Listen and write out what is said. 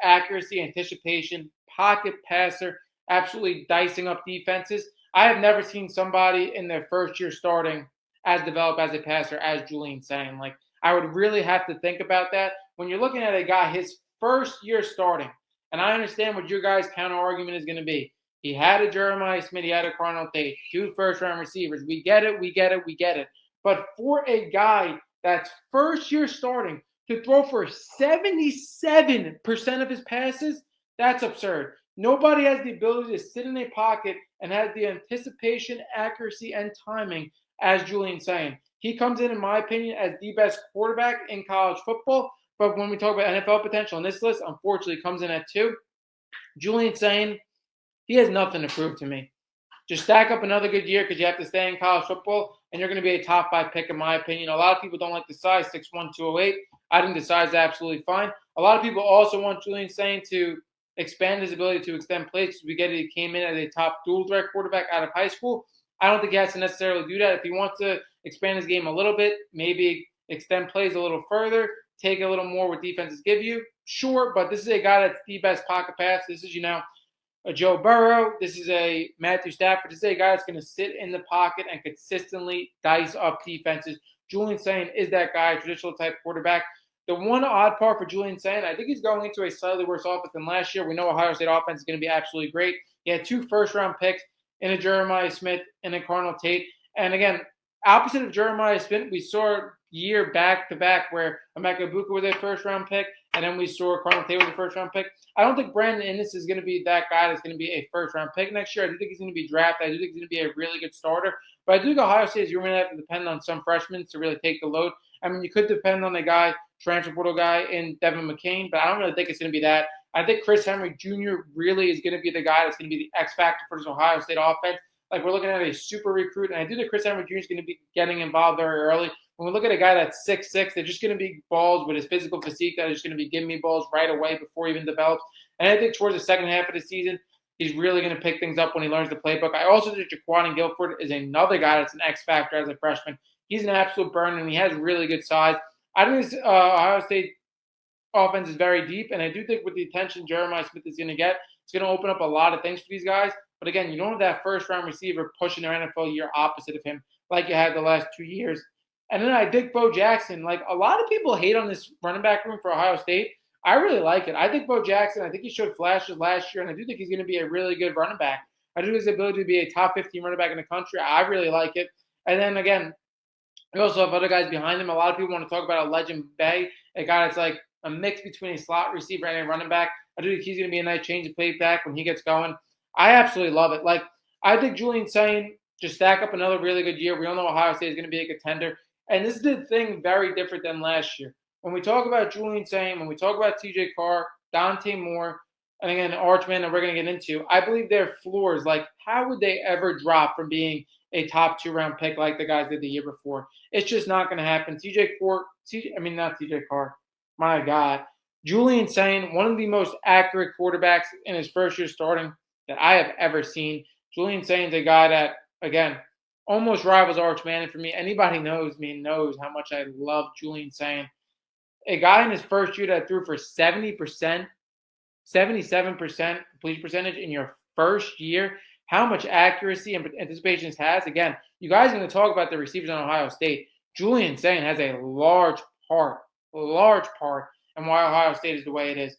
accuracy, anticipation, pocket passer, absolutely dicing up defenses. I have never seen somebody in their first year starting as developed as a passer as Julian Sayin. Like, I would really have to think about that. When you're looking at a guy his first year starting, and I understand what your guys' counter argument is going to be. He had a Jeremiah Smith, he had a Cardinal Tate, 2 first-round receivers. We get it, we get it, we get it. But for a guy that's first year starting to throw for 77% of his passes, that's absurd. Nobody has the ability to sit in a pocket and has the anticipation, accuracy, and timing as Julian Sayin. He comes in my opinion, as the best quarterback in college football. But when we talk about NFL potential on this list, unfortunately, comes in at 2. Julian Sayin, he has nothing to prove to me. Just stack up another good year because you have to stay in college football, and you're going to be a top 5 pick in my opinion. A lot of people don't like the size, 6'1", 208. I think the size is absolutely fine. A lot of people also want Julian Sayin to expand his ability to extend plays because we get it. He came in as a top dual threat quarterback out of high school. I don't think he has to necessarily do that. If he wants to expand his game a little bit, maybe extend plays a little further, take a little more what defenses give you, sure, but this is a guy that's the best pocket pass. This is, a Joe Burrow. This is a Matthew Stafford. This is a guy that's going to sit in the pocket and consistently dice up defenses. Julian Sayin is that guy, traditional type quarterback. The one odd part for Julian Sayin, I think he's going into a slightly worse offense than last year. We know Ohio State offense is going to be absolutely great. He had 2 first-round picks in a Jeremiah Smith and a Cardinal Tate. And again, opposite of Jeremiah Smith, we saw year back-to-back where Emeka Egbuka was a first-round pick, and then we saw Cardinal Tate was a first-round pick. I don't think Brandon Inniss is going to be that guy that's going to be a first-round pick next year. I do think he's going to be drafted. I do think he's going to be a really good starter. But I do think Ohio State is going to have to depend on some freshmen to really take the load. I mean, you could depend on a guy, transfer portal guy in Devin McCain, but I don't really think it's going to be that. I think Chris Henry Jr. really is going to be the guy that's going to be the X factor for this Ohio State offense. Like, we're looking at a super recruit, and I do think Chris Henry Jr. is going to be getting involved very early. When we look at a guy that's 6'6", they're just going to be balls with his physical physique that is going to be giving me balls right away before he even develops. And I think towards the second half of the season, he's really going to pick things up when he learns the playbook. I also think Jaquan Guilford is another guy that's an X factor as a freshman. He's an absolute burn, and he has really good size. I think this Ohio State offense is very deep, and I do think with the attention Jeremiah Smith is going to get, it's going to open up a lot of things for these guys. But again, you don't have that first-round receiver pushing their NFL year opposite of him like you had the last 2 years. And then I think Bo Jackson. Like, a lot of people hate on this running back room for Ohio State. I really like it. I think Bo Jackson, I think he showed flashes last year, and I do think he's going to be a really good running back. I do think his ability to be a top 15 running back in the country, I really like it. And then, again, we also have other guys behind him. A lot of people want to talk about a Legend Bay, a guy that's like a mix between a slot receiver and a running back. I do think he's going to be a nice change of play back when he gets going. I absolutely love it. Like, I think Julian Sayin just stack up another really good year. We all know Ohio State is going to be a contender. And this is the thing very different than last year. When we talk about Julian Sayin, when we talk about TJ Carr, Dante Moore, and again, Archman that we're going to get into, I believe their floors, like, how would they ever drop from being a top 2-round pick like the guys did the year before? It's just not going to happen. Not TJ Carr. My God. Julian Sayin, one of the most accurate quarterbacks in his first year starting that I have ever seen. Julian Sayin's a guy that, again, almost rivals Arch Manning for me. Anybody knows me knows how much I love Julian Sayin. A guy in his first year that threw for 70%, 77% completion percentage in your first year, how much accuracy and anticipation this has. Again, you guys are going to talk about the receivers on Ohio State. Julian Sayin has a large part in why Ohio State is the way it is.